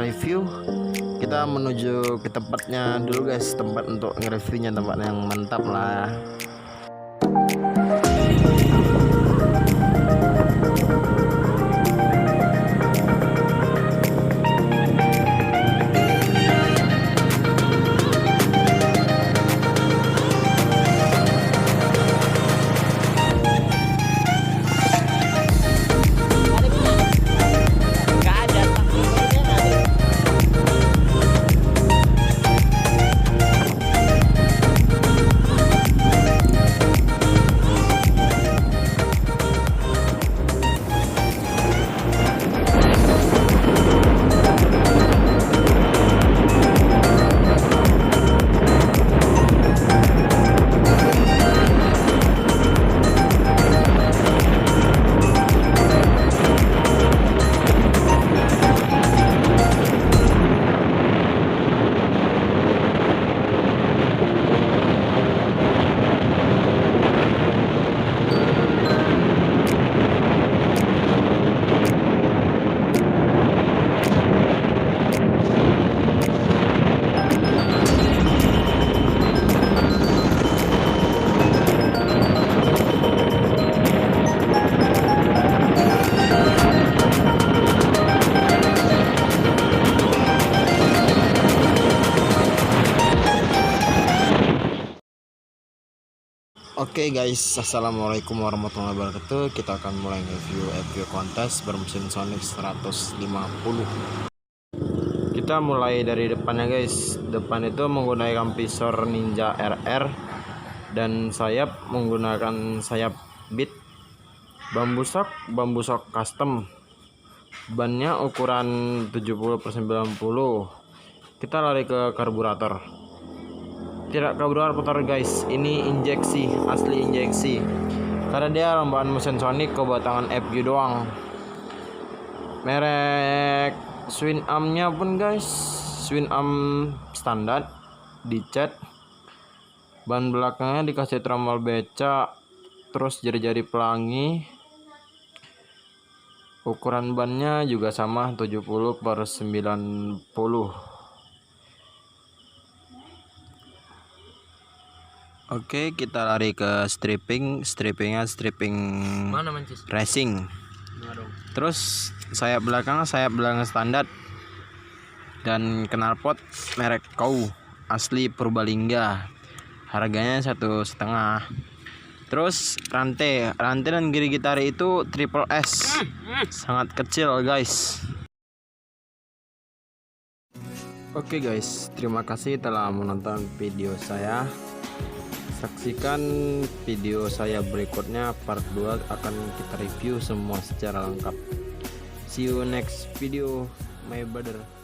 review. Kita menuju ke tempatnya dulu guys, tempat untuk nge-reviewnya, tempat yang mantap lah. Oke guys, assalamualaikum warahmatullahi wabarakatuh. Kita akan mulai review FPV kontes bermesin Sonic 150. Kita mulai dari depannya guys. Depan itu menggunakan visor Ninja RR dan sayap menggunakan sayap Beat. Bambu shock custom. Bannya ukuran 70/90. Kita lari ke karburator. Tidak karburator guys, ini injeksi, asli injeksi, karena dia rombaan mesin Sonic ke batangan FG doang. Merek swing armnya pun guys, swing arm standar, dicat. Ban belakangnya dikasih tromol beca, terus jari-jari pelangi. Ukuran bannya juga sama 70/90. Oke, kita lari ke strippingnya stripping mana mancis racing. Terus sayap belakang standar dan knalpot merek Kau asli Purbalingga, harganya 1,5. Terus rantai dan giri gitar itu triple S, sangat kecil guys. Oke guys, terima kasih telah menonton video saya. Saksikan video saya berikutnya, part 2 akan kita review semua secara lengkap. See you next video my brother.